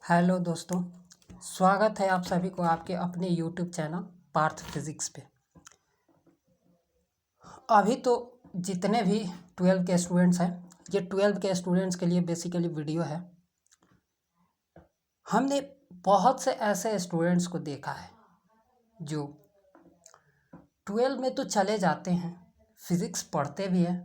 Hello दोस्तों, स्वागत है आप सभी को आपके अपने यूट्यूब चैनल पार्थ फिजिक्स पे। अभी तो जितने भी 12 के स्टूडेंट्स हैं, ये 12 के स्टूडेंट्स के लिए बेसिकली वीडियो है। हमने बहुत से ऐसे स्टूडेंट्स को देखा है जो 12 में तो चले जाते हैं, फिज़िक्स पढ़ते भी हैं,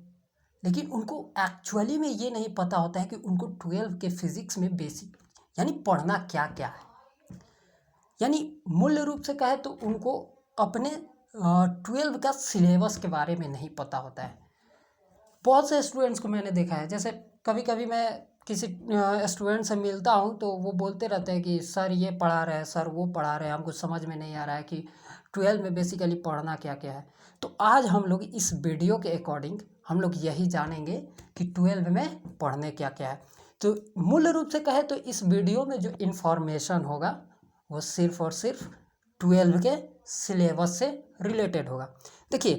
लेकिन उनको एक्चुअली में ये नहीं पता होता है कि उनको 12 के फिज़िक्स में बेसिक यानी पढ़ना क्या क्या है। यानी मूल रूप से कहे तो उनको अपने 12 का सिलेबस के बारे में नहीं पता होता है। बहुत से स्टूडेंट्स को मैंने देखा है, जैसे कभी कभी मैं किसी स्टूडेंट से मिलता हूँ तो वो बोलते रहते हैं कि सर ये पढ़ा रहे हैं, सर वो पढ़ा रहे हैं, हमको समझ में नहीं आ रहा है कि 12 में बेसिकली पढ़ना क्या क्या है। तो आज हम लोग इस वीडियो के अकॉर्डिंग हम लोग यही जानेंगे कि 12 में पढ़ने क्या क्या है। तो मूल रूप से कहे तो इस वीडियो में जो इन्फॉर्मेशन होगा वो सिर्फ और सिर्फ 12 के सिलेबस से रिलेटेड होगा। देखिए,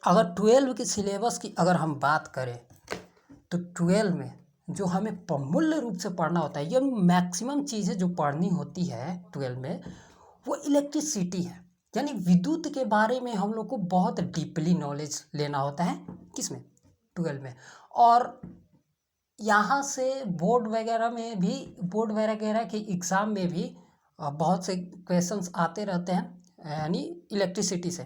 अगर 12 के सिलेबस की अगर हम बात करें तो 12 में जो हमें मूल रूप से पढ़ना होता है, ये मैक्सिमम चीज़ें जो पढ़नी होती है 12 में, वो इलेक्ट्रिसिटी है। यानी विद्युत के बारे में हम लोग को बहुत डीपली नॉलेज लेना होता है, किसमें, 12 में। और यहाँ से बोर्ड वगैरह के एग्ज़ाम में भी बहुत से क्वेश्चंस आते रहते हैं, यानी इलेक्ट्रिसिटी से।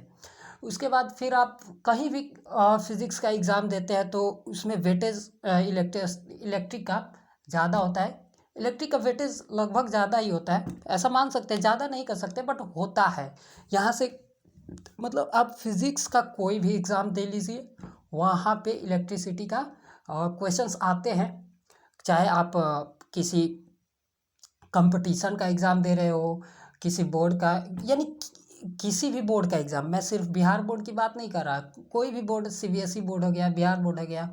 उसके बाद फिर आप कहीं भी फिज़िक्स का एग्ज़ाम देते हैं तो उसमें वेटेज इलेक्ट्रिक का ज़्यादा होता है। इलेक्ट्रिक का वेटेज लगभग ज़्यादा ही होता है, ऐसा मान सकते हैं, ज़्यादा नहीं कर सकते बट होता है। यहाँ से मतलब आप फिज़िक्स का कोई भी एग्ज़ाम दे लीजिए, वहाँ पे इलेक्ट्रिसिटी का क्वेश्चंस आते हैं। चाहे आप किसी कंपटीशन का एग्ज़ाम दे रहे हो, किसी बोर्ड का, यानी किसी भी बोर्ड का एग्ज़ाम, मैं सिर्फ बिहार बोर्ड की बात नहीं कर रहा, कोई भी बोर्ड, सीबीएसई बोर्ड हो गया, बिहार बोर्ड हो गया,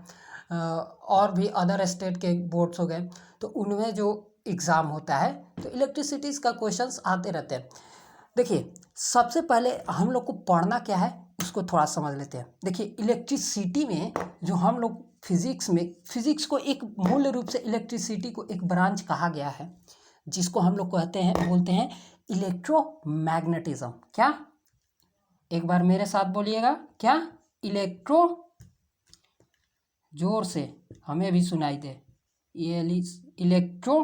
और भी अदर स्टेट के बोर्ड्स हो गए, तो उनमें जो एग्ज़ाम होता है तो इलेक्ट्रिसिटीज़ का क्वेश्चंस आते रहते हैं। देखिए, सबसे पहले हम लोग को पढ़ना क्या है उसको थोड़ा समझ लेते हैं। देखिए, इलेक्ट्रिसिटी में जो हम लोग फिज़िक्स को एक मूल रूप से इलेक्ट्रिसिटी को एक ब्रांच कहा गया है, जिसको हम लोग बोलते हैं इलेक्ट्रोमैग्नेटिज्म। क्या, एक बार मेरे साथ बोलिएगा, क्या? इलेक्ट्रो, जोर से हमें भी सुनाई दे, ये इलेक्ट्रो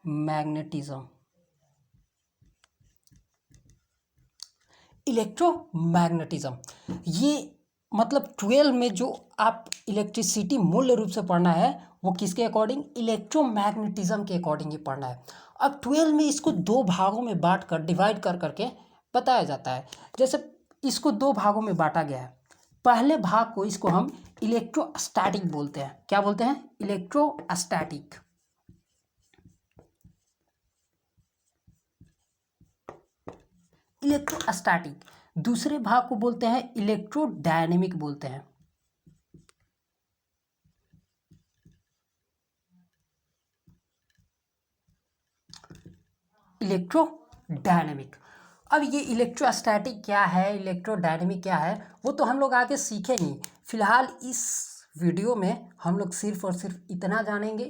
मैग्नेटिज्म। इलेक्ट्रोमैग्नेटिज्म ये मतलब 12 में जो आप इलेक्ट्रिसिटी मूल रूप से पढ़ना है वो किसके अकॉर्डिंग, इलेक्ट्रोमैग्नेटिज्म के अकॉर्डिंग ही पढ़ना है। अब 12 में इसको दो भागों में बांट कर डिवाइड कर करके बताया जाता है। जैसे इसको दो भागों में बांटा गया है। पहले भाग को इसको हम इलेक्ट्रोस्टैटिक बोलते हैं। क्या बोलते हैं? इलेक्ट्रोस्टैटिक। इलेक्ट्रोस्टैटिक। दूसरे भाग को बोलते हैं इलेक्ट्रोडायनेमिक बोलते हैं। इलेक्ट्रोडायनेमिक। अब ये इलेक्ट्रोस्टैटिक क्या है, इलेक्ट्रोडायनेमिक क्या है, वो तो हम लोग आगे सीखेंगे। फिलहाल इस वीडियो में हम लोग सिर्फ और सिर्फ इतना जानेंगे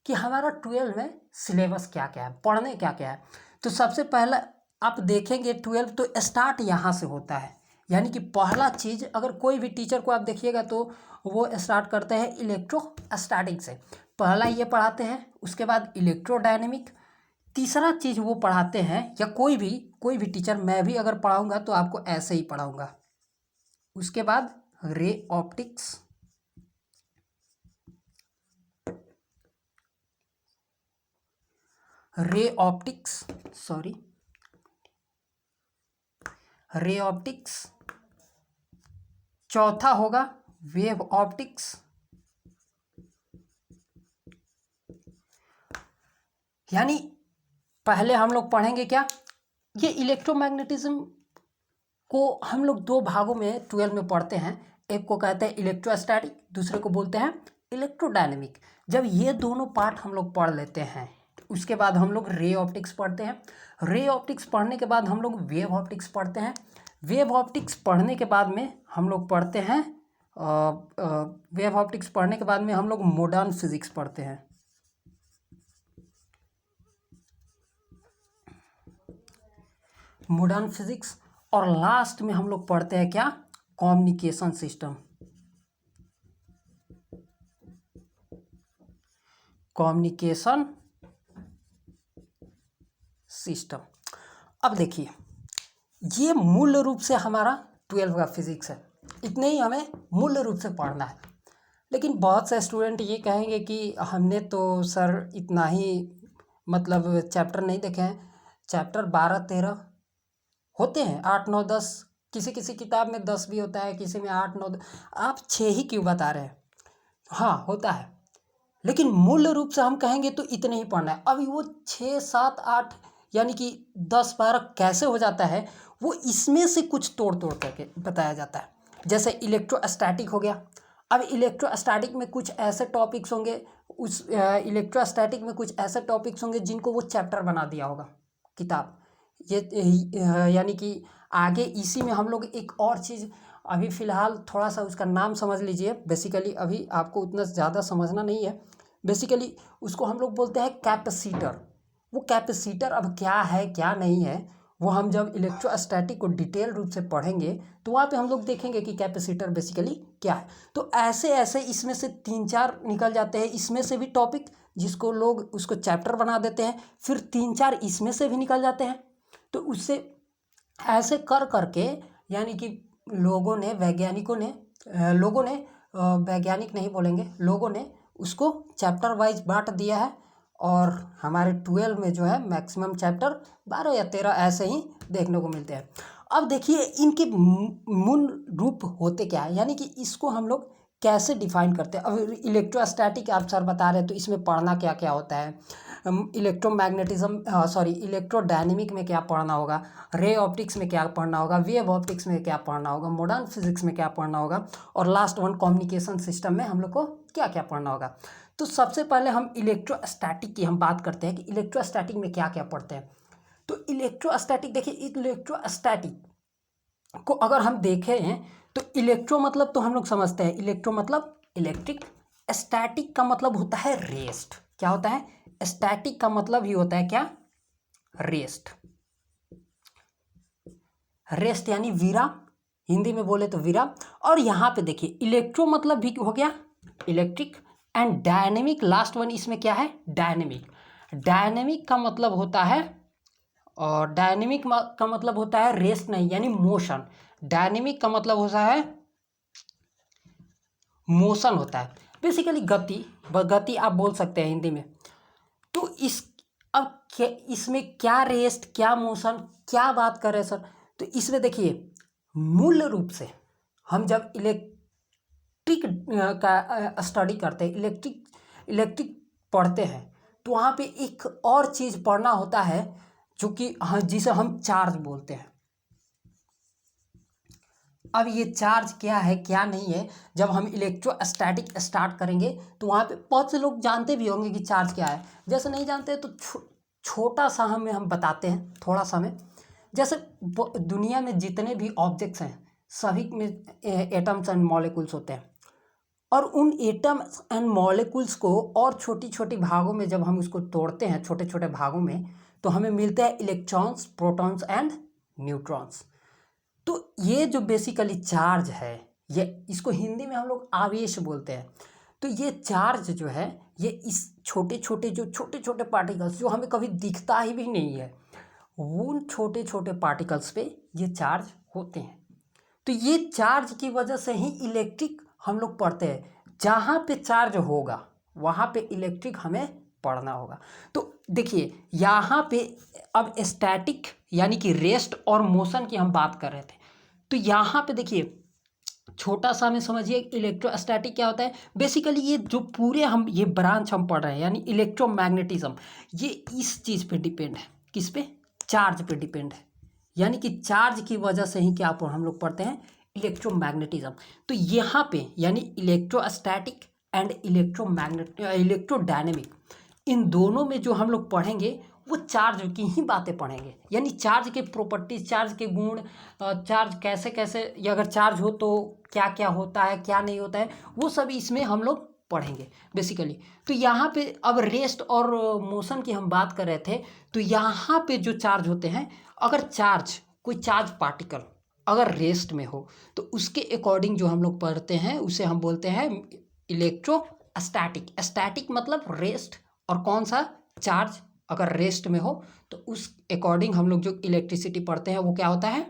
कि हमारा 12 में सिलेबस क्या क्या है, पढ़ने क्या क्या है। तो सबसे पहला आप देखेंगे 12 तो स्टार्ट यहाँ से होता है। यानी कि पहला चीज़, अगर कोई भी टीचर को आप देखिएगा तो वो स्टार्ट करते हैं इलेक्ट्रोस्टैटिक से। पहला ये पढ़ाते हैं, उसके बाद इलेक्ट्रोडायनेमिक, तीसरा चीज़ वो पढ़ाते हैं, या कोई भी टीचर, मैं भी अगर पढ़ाऊँगा तो आपको ऐसे ही पढ़ाऊँगा। उसके बाद रे ऑप्टिक्स, रे ऑप्टिक्स। चौथा होगा वेव ऑप्टिक्स। यानी पहले हम लोग पढ़ेंगे क्या, ये इलेक्ट्रोमैग्नेटिज्म को हम लोग दो भागों में 12 में पढ़ते हैं। एक को कहते हैं इलेक्ट्रोस्टैटिक, दूसरे को बोलते हैं इलेक्ट्रोडायनेमिक। जब ये दोनों पार्ट हम लोग पढ़ लेते हैं उसके बाद हम लोग रे ऑप्टिक्स पढ़ते हैं। रे ऑप्टिक्स पढ़ने के बाद हम लोग वेव ऑप्टिक्स पढ़ते हैं। वेव ऑप्टिक्स पढ़ने के बाद में हम लोग पढ़ते हैं वेव ऑप्टिक्स पढ़ने के बाद में हम लोग मॉडर्न फिजिक्स पढ़ते हैं। मॉडर्न फिजिक्स, और लास्ट में हम लोग पढ़ते हैं क्या, कम्युनिकेशन सिस्टम। Communication system. अब देखिए, ये मूल रूप से हमारा 12 का फिजिक्स है, इतने ही हमें मूल रूप से पढ़ना है। लेकिन बहुत से स्टूडेंट ये कहेंगे कि हमने तो सर इतना ही मतलब चैप्टर नहीं देखे हैं, चैप्टर 12-13 होते हैं, 8-9-10, किसी किसी किताब में 10 भी होता है, किसी में 8-9, आप 6 ही क्यों बता रहे हैं? हाँ होता है, लेकिन मूल रूप से हम कहेंगे तो इतने ही पढ़ना है। अभी वो 6-7-8 यानी कि 10-12 कैसे हो जाता है, वो इसमें से कुछ तोड़ तोड़ करके बताया जाता है। जैसे इलेक्ट्रोस्टैटिक हो गया। अब इलेक्ट्रोस्टैटिक में कुछ ऐसे टॉपिक्स होंगे, उस इलेक्ट्रोस्टैटिक में कुछ ऐसे टॉपिक्स होंगे जिनको वो चैप्टर बना दिया होगा किताब। ये यानी कि आगे इसी में हम लोग एक और चीज़, अभी फ़िलहाल थोड़ा सा उसका नाम समझ लीजिए, बेसिकली अभी आपको उतना ज़्यादा समझना नहीं है। बेसिकली उसको हम लोग बोलते हैं कैपेसिटर। वो कैपेसिटर अब क्या है क्या नहीं है, वो हम जब इलेक्ट्रोस्टैटिक को डिटेल रूप से पढ़ेंगे तो वहाँ पे हम लोग देखेंगे कि कैपेसिटर बेसिकली क्या है। तो ऐसे ऐसे इसमें से 3-4 निकल जाते हैं, इसमें से भी टॉपिक जिसको लोग उसको चैप्टर बना देते हैं, फिर 3-4 इसमें से भी निकल जाते हैं। तो उससे ऐसे कर करके यानी कि लोगों ने, वैज्ञानिकों ने, लोगों ने, वैज्ञानिक नहीं बोलेंगे, लोगों ने उसको चैप्टर वाइज बांट दिया है। और हमारे 12 में जो है मैक्सिमम चैप्टर 12 या 13 ऐसे ही देखने को मिलते हैं। अब देखिए इनके मूल रूप होते क्या है, यानी कि इसको हम लोग कैसे डिफाइन करते हैं। अब इलेक्ट्रोस्टैटिक आप सर बता रहे हैं, तो इसमें पढ़ना क्या क्या होता है, इलेक्ट्रोमैग्नेटिज्म सॉरी इलेक्ट्रोडायनेमिक में क्या पढ़ना होगा, रे ऑप्टिक्स में क्या पढ़ना होगा, वेव ऑप्टिक्स में क्या पढ़ना होगा, मॉडर्न फिजिक्स में क्या पढ़ना होगा, और लास्ट वन कम्युनिकेशन सिस्टम में हम लोग को क्या क्या पढ़ना होगा। तो सबसे पहले हम इलेक्ट्रोस्टैटिक की हम बात करते हैं कि इलेक्ट्रोस्टैटिक में क्या क्या पढ़ते हैं। तो इलेक्ट्रोस्टैटिक देखिए, इलेक्ट्रोस्टैटिक को अगर हम देखें तो इलेक्ट्रो मतलब तो हम लोग समझते हैं, इलेक्ट्रो मतलब इलेक्ट्रिक, स्टैटिक का मतलब होता है रेस्ट। क्या होता है? स्टैटिक का मतलब ही होता है क्या? रेस्ट। रेस्ट यानी विराम, हिंदी में बोले तो विराम। और यहाँ पे देखिए इलेक्ट्रो मतलब भी हो गया electric, and dynamic last one इसमें क्या है? डायनेमिक। डायनेमिक का मतलब होता है, और डायनेमिक का मतलब होता है रेस्ट नहीं यानी मोशन। डायनेमिक का मतलब होता है मोशन होता है, बेसिकली गति, गति आप बोल सकते हैं हिंदी में। तो इस अब इसमें क्या रेस्ट क्या मोशन क्या बात कर रहे हैं सर? तो इसमें देखिए मूल रूप से हम जब इलेक्ट्रिक का स्टडी करते हैं, इलेक्ट्रिक पढ़ते हैं, तो वहाँ पे एक और चीज़ पढ़ना होता है जो कि जिसे हम चार्ज बोलते हैं। अब ये चार्ज क्या है क्या नहीं है, जब हम इलेक्ट्रोस्टैटिक स्टार्ट करेंगे तो वहाँ पे बहुत से लोग जानते भी होंगे कि चार्ज क्या है। जैसे नहीं जानते तो छोटा सा हम बताते हैं थोड़ा सा में। जैसे दुनिया में जितने भी ऑब्जेक्ट्स हैं सभी में एटम्स एंड मॉलिक्यूल्स होते हैं, और उन एटम्स एंड मॉलिक्यूल्स को और छोटी छोटी भागों में जब हम उसको तोड़ते हैं छोटे छोटे भागों में, तो हमें मिलते हैं इलेक्ट्रॉन्स, प्रोटॉन्स एंड न्यूट्रॉन्स। तो ये जो बेसिकली चार्ज है, ये इसको हिंदी में हम लोग आवेश बोलते हैं। तो ये चार्ज जो है, ये इस छोटे छोटे पार्टिकल्स जो हमें कभी दिखता ही भी नहीं है, उन छोटे छोटे पार्टिकल्स पे ये चार्ज होते हैं। तो ये चार्ज की वजह से ही इलेक्ट्रिक हम लोग पढ़ते हैं। जहाँ पे चार्ज होगा वहाँ पे इलेक्ट्रिक हमें पढ़ना होगा। तो देखिए यहाँ पे अब स्टैटिक यानी कि रेस्ट और मोशन की हम बात कर रहे थे, तो यहाँ पे देखिए छोटा सा में समझिए इलेक्ट्रोस्टैटिक क्या होता है। बेसिकली ये जो पूरे हम ये ब्रांच हम पढ़ रहे हैं यानी इलेक्ट्रोमैग्नेटिज्म, ये इस चीज़ पे डिपेंड है। किस पे? चार्ज पे डिपेंड है। यानी कि चार्ज की वजह से ही क्या हम लोग पढ़ते हैं? इलेक्ट्रोमैग्नेटिज्म। तो यहाँ पे यानी इलेक्ट्रोस्टैटिक एंड इलेक्ट्रोडायनेमिक, इन दोनों में जो हम लोग पढ़ेंगे वो चार्ज की ही बातें पढ़ेंगे, यानी चार्ज के प्रॉपर्टीज, चार्ज के गुण, चार्ज कैसे कैसे, या अगर चार्ज हो तो क्या क्या होता है क्या नहीं होता है, वो सब इसमें हम लोग पढ़ेंगे बेसिकली। तो यहाँ पे अब रेस्ट और मोशन की हम बात कर रहे थे, तो यहाँ पे जो चार्ज होते हैं, अगर चार्ज कोई चार्ज पार्टिकल अगर रेस्ट में हो तो उसके अकॉर्डिंग जो हम लोग पढ़ते हैं उसे हम बोलते हैं इलेक्ट्रोस्टैटिक। स्टैटिक मतलब रेस्ट, और कौन सा, चार्ज अगर रेस्ट में हो तो उस अकॉर्डिंग हम लोग जो इलेक्ट्रिसिटी पढ़ते हैं वो क्या होता है,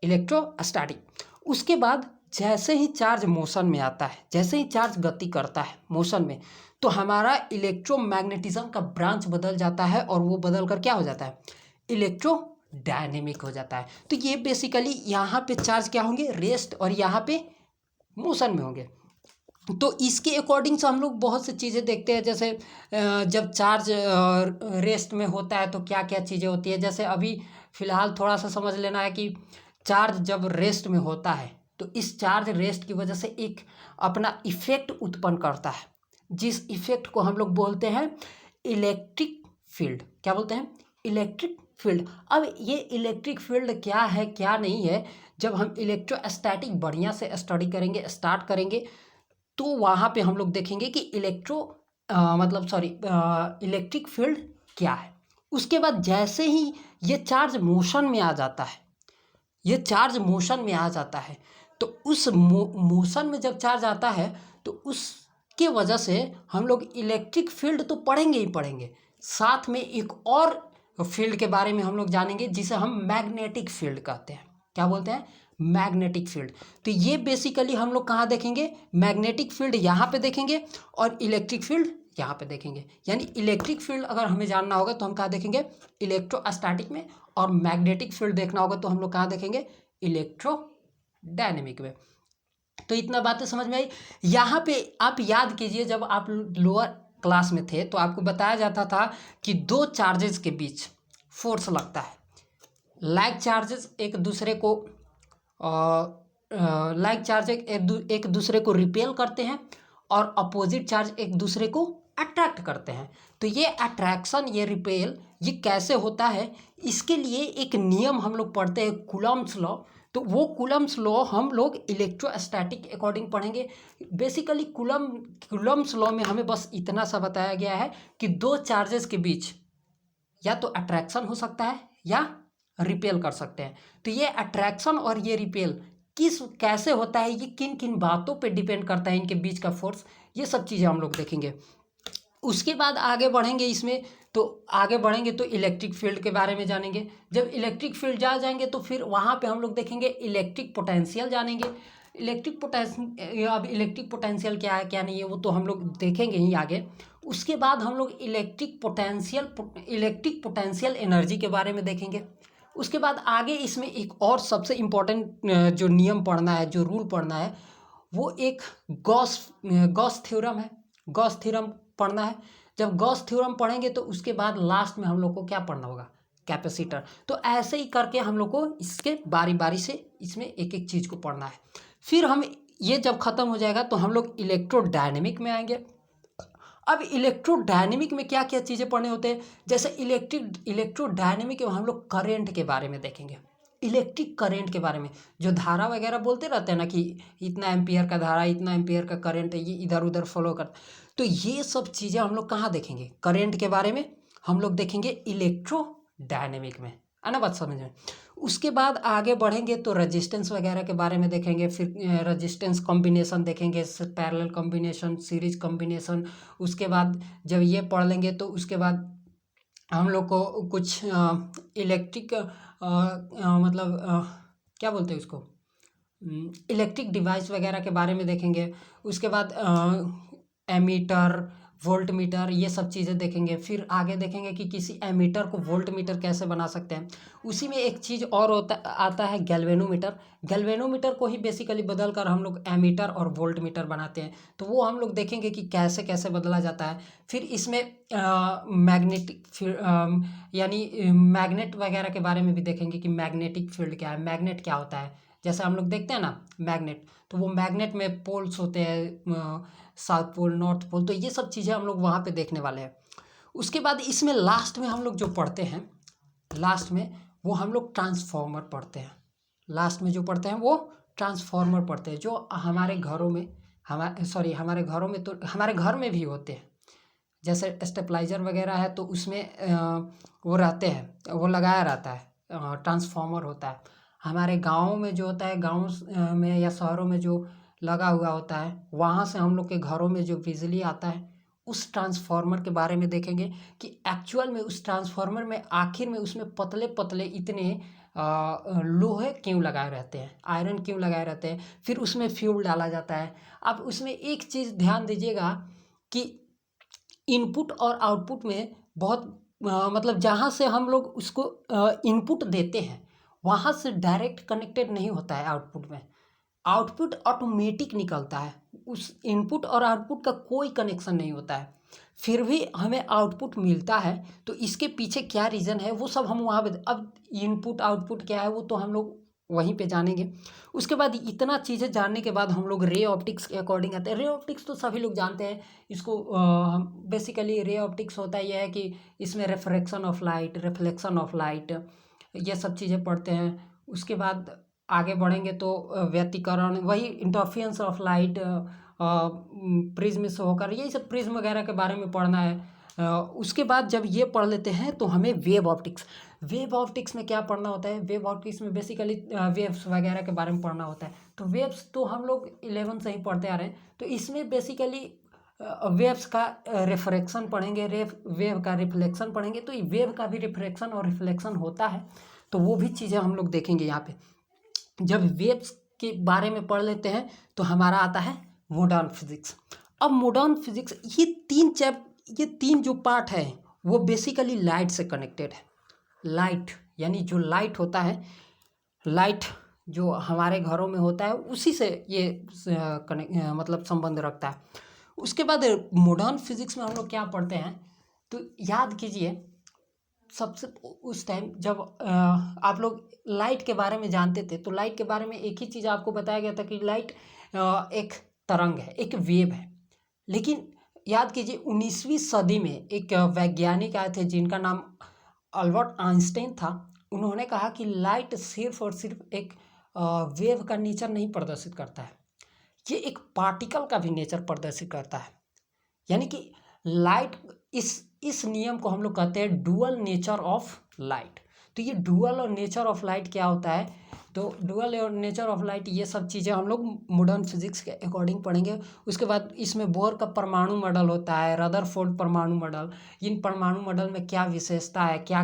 इलेक्ट्रोस्टैटिक। उसके बाद जैसे ही चार्ज मोशन में आता है, जैसे ही चार्ज गति करता है मोशन में, तो हमारा इलेक्ट्रोमैग्नेटिज्म का ब्रांच बदल जाता है और वो बदल कर क्या हो जाता है, इलेक्ट्रो डायनेमिक हो जाता है। तो ये बेसिकली यहाँ पे चार्ज क्या होंगे, रेस्ट, और यहाँ पे मोशन में होंगे। तो इसके अकॉर्डिंग से हम लोग बहुत सी चीज़ें देखते हैं, जैसे जब चार्ज रेस्ट में होता है तो क्या क्या चीज़ें होती है। जैसे अभी फ़िलहाल थोड़ा सा समझ लेना है कि चार्ज जब रेस्ट में होता है तो इस चार्ज रेस्ट की वजह से एक अपना इफेक्ट उत्पन्न करता है, जिस इफेक्ट को हम लोग बोलते हैं इलेक्ट्रिक फील्ड। क्या बोलते हैं, इलेक्ट्रिक फील्ड। अब ये इलेक्ट्रिक फील्ड क्या है क्या नहीं है, जब हम इलेक्ट्रोस्टैटिक बढ़िया से स्टडी करेंगे, स्टार्ट करेंगे, तो वहाँ पे हम लोग देखेंगे कि इलेक्ट्रिक फील्ड क्या है। उसके बाद जैसे ही ये चार्ज मोशन में आ जाता है, ये चार्ज मोशन में आ जाता है, तो उस मोशन में जब चार्ज आता है तो उसके वजह से हम लोग इलेक्ट्रिक फील्ड तो पढ़ेंगे ही पढ़ेंगे, साथ में एक और फील्ड के बारे में हम लोग जानेंगे जिसे हम मैग्नेटिक फील्ड कहते हैं। क्या बोलते हैं, मैग्नेटिक फील्ड। तो ये बेसिकली हम लोग कहाँ देखेंगे, मैग्नेटिक फील्ड यहाँ पे देखेंगे और इलेक्ट्रिक फील्ड यहाँ पे देखेंगे। यानी इलेक्ट्रिक फील्ड अगर हमें जानना होगा तो हम कहाँ देखेंगे, इलेक्ट्रोस्टैटिक में, और मैग्नेटिक फील्ड देखना होगा तो हम लोग कहाँ देखेंगे, इलेक्ट्रोडायनेमिक में। तो इतना बातें समझ में आई। यहाँ पे आप याद कीजिए, जब आप लोअर क्लास में थे तो आपको बताया जाता था कि दो चार्जेस के बीच फोर्स लगता है। लाइक चार्जेस एक दूसरे को एक दूसरे को रिपेल करते हैं और अपोजिट चार्ज एक दूसरे को अट्रैक्ट करते हैं। तो ये अट्रैक्शन, ये रिपेल, ये कैसे होता है, इसके लिए एक नियम हम लोग पढ़ते हैं, कूलम्ब्स लॉ। तो वो कूलम्ब्स लॉ हम लोग इलेक्ट्रोस्टैटिक अकॉर्डिंग पढ़ेंगे। बेसिकली कूलम्ब्स लॉ में हमें बस इतना सा बताया गया है कि दो चार्जेस के बीच या तो अट्रैक्शन हो सकता है या रिपेल कर सकते हैं। तो ये अट्रैक्शन और ये रिपेल कैसे होता है, ये किन किन बातों पे डिपेंड करता है, इनके बीच का फोर्स, ये सब चीज़ें हम लोग देखेंगे। उसके बाद आगे बढ़ेंगे इसमें, तो आगे बढ़ेंगे तो इलेक्ट्रिक फील्ड के बारे में जानेंगे। जब इलेक्ट्रिक फील्ड जाएंगे तो फिर वहाँ पे हम लोग देखेंगे इलेक्ट्रिक पोटेंशियल जानेंगे। अब इलेक्ट्रिक पोटेंशियल क्या है क्या नहीं है वो तो हम लोग देखेंगे ही आगे। उसके बाद हम लोग इलेक्ट्रिक पोटेंशियल एनर्जी के बारे में देखेंगे। उसके बाद आगे इसमें एक और सबसे इम्पोर्टेंट जो नियम पढ़ना है, जो रूल पढ़ना है, वो एक गॉस थ्योरम है। गॉस थ्योरम पढ़ना है। जब गॉस थ्योरम पढ़ेंगे तो उसके बाद लास्ट में हम लोग को क्या पढ़ना होगा, कैपेसिटर। तो ऐसे ही करके हम लोग को इसके बारी बारी से इसमें एक एक चीज़ को पढ़ना है। फिर हम ये जब ख़त्म हो जाएगा तो हम लोग इलेक्ट्रोडायनेमिक में आएंगे। अब इलेक्ट्रोडायनेमिक में क्या क्या चीज़ें पढ़ने होते हैं, जैसे इलेक्ट्रोडायनेमिक में हम लोग करेंट के बारे में देखेंगे। इलेक्ट्रिक करेंट के बारे में, जो धारा वगैरह बोलते रहते हैं ना कि इतना एम्पियर का धारा, इतना एम्पियर का करंट है, ये इधर उधर फॉलो कर, तो ये सब चीज़ें हम लोग कहाँ देखेंगे, करेंट के बारे में हम लोग देखेंगे इलेक्ट्रोडायनेमिक में, है ना बात समझ में। उसके बाद आगे बढ़ेंगे तो रेजिस्टेंस वगैरह के बारे में देखेंगे। फिर रेजिस्टेंस कॉम्बिनेशन देखेंगे, पैरेलल कॉम्बिनेशन, सीरीज कॉम्बिनेशन। उसके बाद जब ये पढ़ लेंगे तो उसके बाद हम लोग को कुछ इलेक्ट्रिक क्या बोलते हैं उसको, इलेक्ट्रिक डिवाइस वगैरह के बारे में देखेंगे। उसके बाद एमीटर, वोल्ट मीटर, ये सब चीज़ें देखेंगे। फिर आगे देखेंगे कि किसी एमीटर को वोल्ट मीटर कैसे बना सकते हैं। उसी में एक चीज़ और आता है गैल्वेनोमीटर। गैल्वेनोमीटर को ही बेसिकली बदल कर हम लोग एमीटर और वोल्ट मीटर बनाते हैं, तो वो हम लोग देखेंगे कि कैसे कैसे बदला जाता है। फिर इसमें यानी मैग्नेट वगैरह के बारे में भी देखेंगे कि मैग्नेटिक फील्ड क्या है, मैग्नेट क्या होता है। जैसे हम लोग देखते हैं ना मैग्नेट, तो वो मैग्नेट में पोल्स होते हैं, साउथ पोल, नॉर्थ पोल, तो ये सब चीज़ें हम लोग वहाँ पे देखने वाले हैं। उसके बाद इसमें लास्ट में हम लोग जो पढ़ते हैं, लास्ट में वो हम लोग ट्रांसफॉर्मर पढ़ते हैं। लास्ट में जो पढ़ते हैं वो ट्रांसफॉर्मर पढ़ते हैं, जो हमारे घरों में तो हमारे घर में भी होते हैं। जैसे स्टेबलाइजर वगैरह है तो उसमें वो रहते हैं, वो लगाया रहता है ट्रांसफार्मर होता है। हमारे गाँव में जो होता है, गाँव में या शहरों में जो लगा हुआ होता है, वहाँ से हम लोग के घरों में जो बिजली आता है, उस ट्रांसफार्मर के बारे में देखेंगे कि एक्चुअल में उस ट्रांसफार्मर में आखिर में उसमें पतले पतले इतने लोहे क्यों लगाए रहते हैं, आयरन क्यों लगाए रहते हैं, फिर उसमें फ्यूल डाला जाता है। अब उसमें एक चीज़ ध्यान दीजिएगा कि इनपुट और आउटपुट में बहुत मतलब जहाँ से हम लोग उसको इनपुट देते हैं, वहाँ से डायरेक्ट कनेक्टेड नहीं होता है आउटपुट में। आउटपुट ऑटोमेटिक निकलता है, उस इनपुट और आउटपुट का कोई कनेक्शन नहीं होता है, फिर भी हमें आउटपुट मिलता है। तो इसके पीछे क्या रीज़न है वो सब हम वहाँ पे, अब इनपुट आउटपुट क्या है वो तो हम लोग वहीं पे जानेंगे। उसके बाद इतना चीज़ें जानने के बाद हम लोग रे ऑप्टिक्स के अकॉर्डिंग आते हैं। रे ऑप्टिक्स तो सभी लोग जानते हैं इसको। बेसिकली रे ऑप्टिक्स होता है यह है कि इसमें refraction of light, reflection of light, ये सब चीज़ें पढ़ते हैं। उसके बाद आगे बढ़ेंगे तो व्यतिकरण, वही इंटरफेरेंस ऑफ लाइट प्रिज्म से होकर, यही सब प्रिज्म वगैरह के बारे में पढ़ना है। उसके बाद जब ये पढ़ लेते हैं तो हमें वेव ऑप्टिक्स, वेव ऑप्टिक्स में क्या पढ़ना होता है, वेव ऑप्टिक्स में बेसिकली वेव्स वगैरह के बारे में पढ़ना होता है। तो वेव्स तो हम लोग 11 से ही पढ़ते आ रहे हैं, तो इसमें बेसिकली वेव्स का रिफ्रैक्शन पढ़ेंगे, वेव का रिफ्लेक्शन पढ़ेंगे। तो वेव का भी रिफ्रैक्शन और रिफ्लेक्शन होता है, तो वो भी चीज़ें हम लोग देखेंगे यहाँ पे। जब वेव्स के बारे में पढ़ लेते हैं तो हमारा आता है मॉडर्न फिजिक्स। अब मॉडर्न फिजिक्स ये तीन जो पार्ट है वो बेसिकली लाइट से कनेक्टेड है। लाइट यानी जो लाइट होता है, लाइट जो हमारे घरों में होता है उसी से ये मतलब संबंध रखता है। उसके बाद मॉडर्न फिजिक्स में हम लोग क्या पढ़ते हैं, तो याद कीजिए सबसे उस टाइम जब आप लोग लाइट के बारे में जानते थे, तो लाइट के बारे में एक ही चीज़ आपको बताया गया था कि लाइट एक तरंग है, एक वेव है। लेकिन याद कीजिए 19वीं सदी में एक वैज्ञानिक आए थे जिनका नाम अल्बर्ट आइंस्टाइन था। उन्होंने कहा कि लाइट सिर्फ और सिर्फ एक वेव का नेचर नहीं प्रदर्शित करता है, ये एक पार्टिकल का भी नेचर प्रदर्शित करता है। यानी कि लाइट, इस नियम को हम लोग कहते हैं डुअल नेचर ऑफ लाइट। तो ये डुअल और नेचर ऑफ लाइट क्या होता है, तो डुअल और नेचर ऑफ लाइट ये सब चीज़ें हम लोग मॉडर्न फिजिक्स के अकॉर्डिंग पढ़ेंगे। उसके बाद इसमें बोर का परमाणु मॉडल होता है, रदरफोर्ड परमाणु मॉडल, इन परमाणु मॉडल में क्या विशेषता है, क्या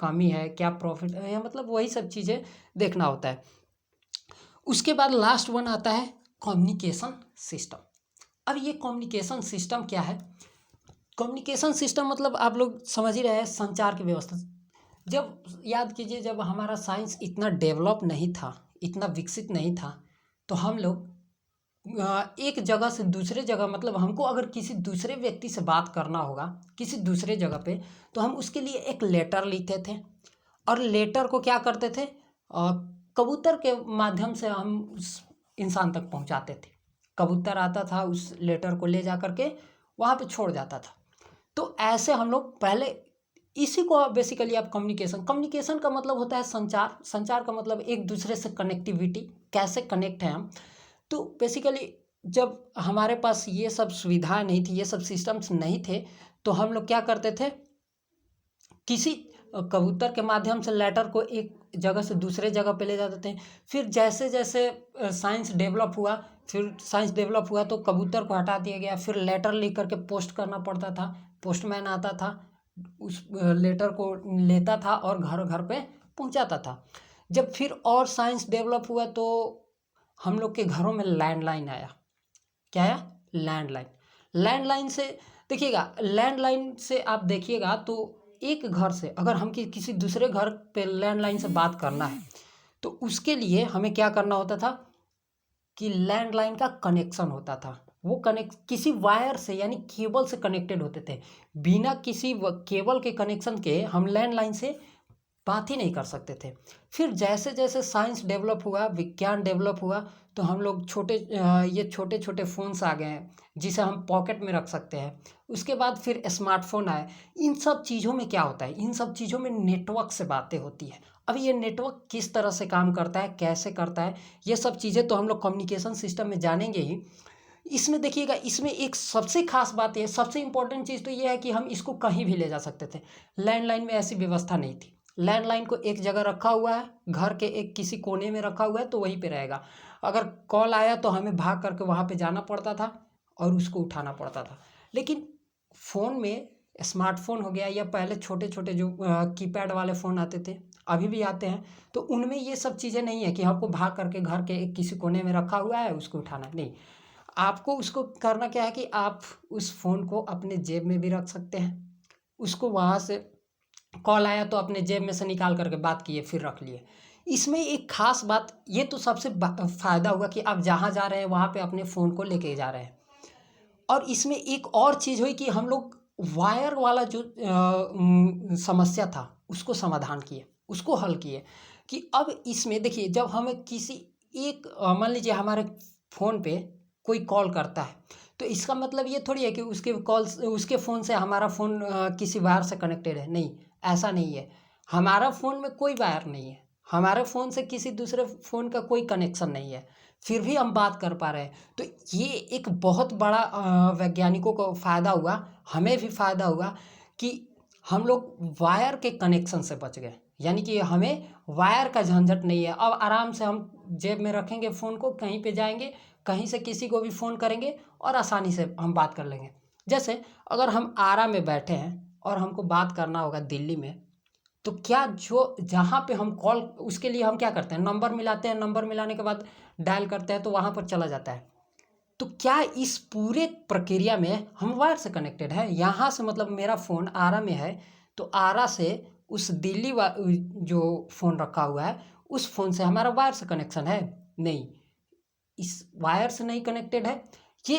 कमी है, क्या प्रॉफिट है, या मतलब वही सब चीज़ें देखना होता है। उसके बाद लास्ट वन आता है कम्युनिकेशन सिस्टम। अब ये कम्युनिकेशन सिस्टम क्या है, कम्युनिकेशन सिस्टम मतलब आप लोग समझ ही रहे हैं, संचार की व्यवस्था। जब याद कीजिए जब हमारा साइंस इतना डेवलप नहीं था, इतना विकसित नहीं था, तो हम लोग एक जगह से दूसरे जगह, मतलब हमको अगर किसी दूसरे व्यक्ति से बात करना होगा किसी दूसरे जगह पे, तो हम उसके लिए एक लेटर लिखते थे, और लेटर को क्या करते थे, कबूतर के माध्यम से हम उस इंसान तक पहुंचाते थे। कबूतर आता था, उस लेटर को ले जा करके वहाँ पे छोड़ जाता था। तो ऐसे हम लोग पहले, इसी को बेसिकली आप कम्युनिकेशन का मतलब होता है संचार, संचार का मतलब एक दूसरे से कनेक्टिविटी, कैसे कनेक्ट हैं हम। तो बेसिकली जब हमारे पास ये सब सुविधाएं नहीं थी, ये सब सिस्टम्स नहीं थे, तो हम लोग क्या करते थे, किसी कबूतर के माध्यम से लेटर को एक जगह से दूसरे जगह पे ले जाते थे। फिर जैसे जैसे साइंस डेवलप हुआ तो कबूतर को हटा दिया गया, फिर लेटर लिख करके पोस्ट करना पड़ता था, पोस्टमैन आता था, उस लेटर को लेता था और घर घर पे पहुंचाता था। जब फिर और साइंस डेवलप हुआ तो हम लोग के घरों में लैंडलाइन आया। क्या आया? लैंडलाइन। लैंडलाइन से देखिएगा, लैंडलाइन से आप देखिएगा तो एक घर से अगर हम किसी दूसरे घर पे लैंडलाइन से बात करना है, तो उसके लिए हमें क्या करना होता था कि लैंडलाइन का कनेक्शन होता था, वो किसी वायर से यानी केबल से कनेक्टेड होते थे। बिना किसी केबल के कनेक्शन के हम लैंडलाइन से बात ही नहीं कर सकते थे। फिर जैसे जैसे साइंस डेवलप हुआ, विज्ञान डेवलप हुआ, तो हम लोग ये छोटे छोटे फ़ोन्स आ गए हैं जिसे हम पॉकेट में रख सकते हैं। उसके बाद फिर स्मार्टफोन आए। इन सब चीज़ों में क्या होता है, इन सब चीज़ों में नेटवर्क से बातें होती है। अब ये नेटवर्क किस तरह से काम करता है, कैसे करता है, ये सब चीज़ें तो हम लोग कम्युनिकेशन सिस्टम में जानेंगे ही। इसमें देखिएगा, इसमें एक सबसे खास बात है, सबसे इंपॉर्टेंट चीज़ तो ये है कि हम इसको कहीं भी ले जा सकते थे। लैंडलाइन में ऐसी व्यवस्था नहीं थी। लैंडलाइन को एक जगह रखा हुआ है, घर के एक किसी कोने में रखा हुआ है तो वहीं पे रहेगा। अगर कॉल आया तो हमें भाग करके वहाँ पे जाना पड़ता था और उसको उठाना पड़ता था। लेकिन फ़ोन में, स्मार्टफोन हो गया या पहले छोटे छोटे जो कीपैड वाले फ़ोन आते थे, अभी भी आते हैं, तो उनमें ये सब चीज़ें नहीं है कि हमको भाग करके घर के एक किसी कोने में रखा हुआ है उसको उठाना है। नहीं, आपको उसको करना क्या है कि आप उस फ़ोन को अपने जेब में भी रख सकते हैं। उसको वहाँ से कॉल आया तो अपने जेब में से निकाल करके बात किए, फिर रख लिए। इसमें एक ख़ास बात ये तो सबसे फ़ायदा हुआ कि आप जहाँ जा रहे हैं वहाँ पे अपने फ़ोन को लेके जा रहे हैं। और इसमें एक और चीज़ हुई कि हम लोग वायर वाला जो समस्या था उसको समाधान किए, उसको हल किए। कि अब इसमें देखिए, जब हमें किसी एक मान लीजिए हमारे फ़ोन पे कोई कॉल करता है, तो इसका मतलब ये थोड़ी है कि उसके फ़ोन से हमारा फ़ोन किसी वायर से कनेक्टेड है। नहीं, ऐसा नहीं है। हमारा फ़ोन में कोई वायर नहीं है, हमारे फ़ोन से किसी दूसरे फ़ोन का कोई कनेक्शन नहीं है, फिर भी हम बात कर पा रहे हैं। तो ये एक बहुत बड़ा वैज्ञानिकों को फ़ायदा हुआ, हमें भी फ़ायदा हुआ कि हम लोग वायर के कनेक्शन से बच गए। यानी कि हमें वायर का झंझट नहीं है। अब आराम से हम जेब में रखेंगे फ़ोन को, कहीं पे जाएंगे, कहीं से किसी को भी फ़ोन करेंगे और आसानी से हम बात कर लेंगे। जैसे अगर हम आरा में बैठे हैं और हमको बात करना होगा दिल्ली में, तो क्या जो जहाँ पे हम कॉल, उसके लिए हम क्या करते हैं, नंबर मिलाते हैं, नंबर मिलाने के बाद डायल करते हैं तो वहाँ पर चला जाता है। तो क्या इस पूरे प्रक्रिया में हम वायर से कनेक्टेड है? यहाँ से मतलब मेरा फ़ोन आरा में है, तो आरा से उस जो फ़ोन रखा हुआ है उस फ़ोन से हमारा वायर से कनेक्शन है? नहीं, इस वायर से नहीं कनेक्टेड है। ये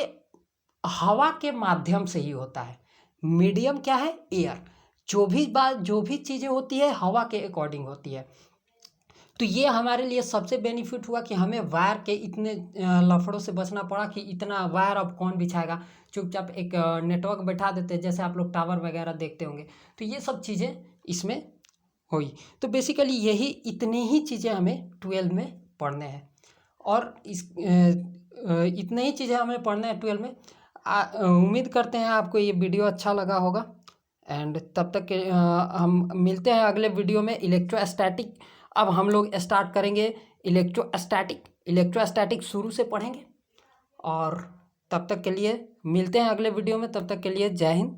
हवा के माध्यम से ही होता है। मीडियम क्या है? एयर। जो भी चीज़ें होती है हवा के अकॉर्डिंग होती है। तो ये हमारे लिए सबसे बेनिफिट हुआ कि हमें वायर के इतने लफड़ों से बचना पड़ा कि इतना वायर अब कौन बिछाएगा। चुपचाप एक नेटवर्क बैठा देते हैं, जैसे आप लोग टावर वगैरह देखते होंगे। तो ये सब चीज़ें इसमें हुई। तो बेसिकली यही इतनी ही चीज़ें हमें 12 में पढ़ने हैं। और इतने ही चीज़ें हमें पढ़ना है 12 में। उम्मीद करते हैं आपको ये वीडियो अच्छा लगा होगा। एंड तब तक के हम मिलते हैं अगले वीडियो में। इलेक्ट्रोस्टैटिक अब हम लोग स्टार्ट करेंगे। इलेक्ट्रोस्टैटिक शुरू से पढ़ेंगे। और तब तक के लिए मिलते हैं अगले वीडियो में। तब तक के लिए जय हिंद।